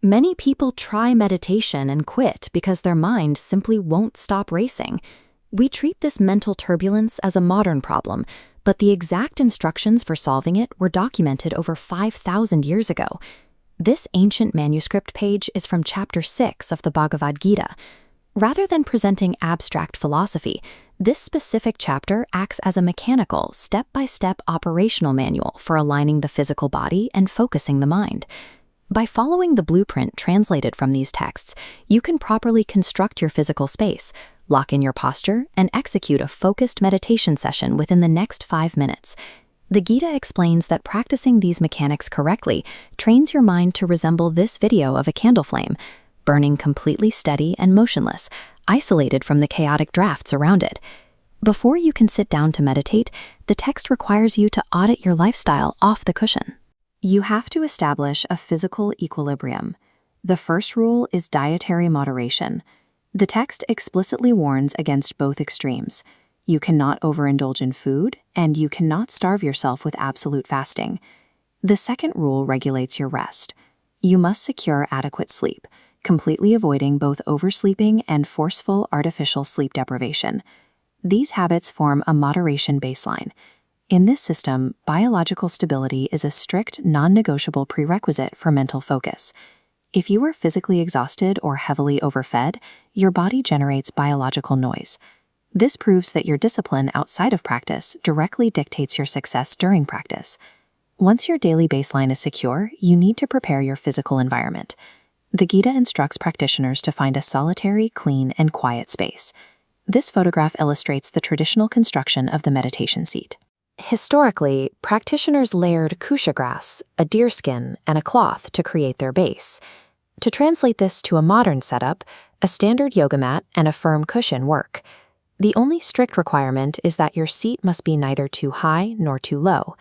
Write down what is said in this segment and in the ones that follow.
Many people try meditation and quit because their mind simply won't stop racing. We treat this mental turbulence as a modern problem, but the exact instructions for solving it were documented over 5,000 years ago. This ancient manuscript page is from chapter 6 of the Bhagavad Gita. Rather than presenting abstract philosophy, this specific chapter acts as a mechanical, step-by-step operational manual for aligning the physical body and focusing the mind. By following the blueprint translated from these texts, you can properly construct your physical space, lock in your posture, and execute a focused meditation session within the next 5 minutes. The Gita explains that practicing these mechanics correctly trains your mind to resemble this video of a candle flame, burning completely steady and motionless, isolated from the chaotic drafts around it. Before you can sit down to meditate, the text requires you to audit your lifestyle off the cushion. You have to establish a physical equilibrium. The first rule is dietary moderation. The text explicitly warns against both extremes. You cannot overindulge in food, and you cannot starve yourself with absolute fasting. The second rule regulates your rest. You must secure adequate sleep, completely avoiding both oversleeping and forceful artificial sleep deprivation. These habits form a moderation baseline. In this system, biological stability is a strict, non-negotiable prerequisite for mental focus. If you are physically exhausted or heavily overfed, your body generates biological noise. This proves that your discipline outside of practice directly dictates your success during practice. Once your daily baseline is secure, you need to prepare your physical environment. The Gita instructs practitioners to find a solitary, clean, and quiet space. This photograph illustrates the traditional construction of the meditation seat. Historically, practitioners layered kusha grass, a deerskin, and a cloth to create their base. To translate this to a modern setup, a standard yoga mat and a firm cushion work. The only strict requirement is that your seat must be neither too high nor too low.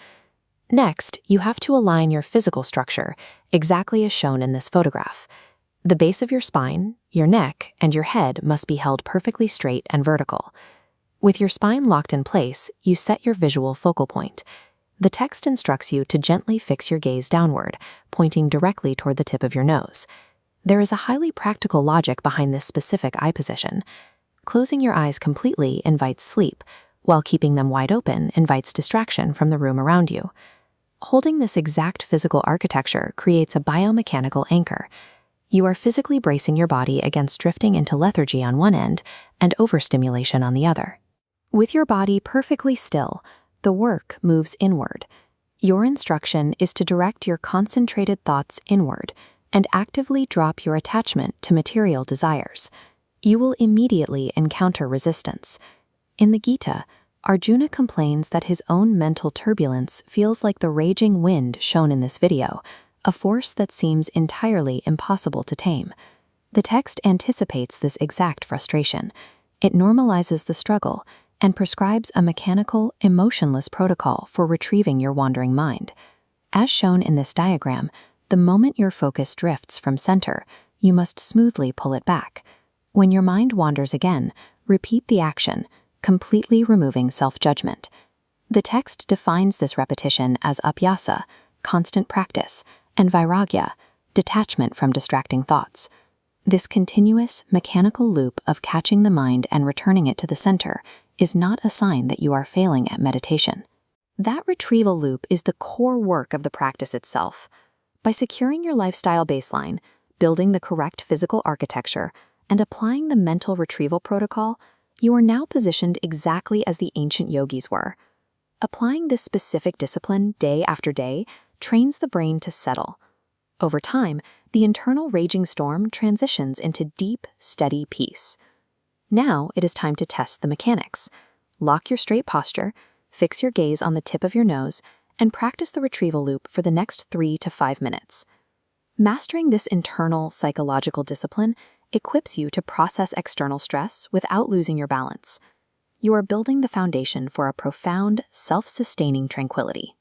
Next, you have to align your physical structure, exactly as shown in this photograph. The base of your spine, your neck, and your head must be held perfectly straight and vertical. With your spine locked in place, you set your visual focal point. The text instructs you to gently fix your gaze downward, pointing directly toward the tip of your nose. There is a highly practical logic behind this specific eye position. Closing your eyes completely invites sleep, while keeping them wide open invites distraction from the room around you. Holding this exact physical architecture creates a biomechanical anchor. You are physically bracing your body against drifting into lethargy on one end and overstimulation on the other. With your body perfectly still, the work moves inward. Your instruction is to direct your concentrated thoughts inward and actively drop your attachment to material desires. You will immediately encounter resistance. In the Gita, Arjuna complains that his own mental turbulence feels like the raging wind shown in this video, a force that seems entirely impossible to tame. The text anticipates this exact frustration. It normalizes the struggle and prescribes a mechanical, emotionless protocol for retrieving your wandering mind. As shown in this diagram, the moment your focus drifts from center, you must smoothly pull it back. When your mind wanders again, repeat the action, completely removing self-judgment. The text defines this repetition as abhyasa, constant practice, and vairagya, detachment from distracting thoughts. This continuous, mechanical loop of catching the mind and returning it to the center is not a sign that you are failing at meditation. That retrieval loop is the core work of the practice itself. By securing your lifestyle baseline, building the correct physical architecture, and applying the mental retrieval protocol, you are now positioned exactly as the ancient yogis were. Applying this specific discipline day after day trains the brain to settle. Over time, the internal raging storm transitions into deep, steady peace. Now it is time to test the mechanics. Lock your straight posture, fix your gaze on the tip of your nose, and practice the retrieval loop for the next 3 to 5 minutes. Mastering this internal psychological discipline equips you to process external stress without losing your balance. You are building the foundation for a profound, self-sustaining tranquility.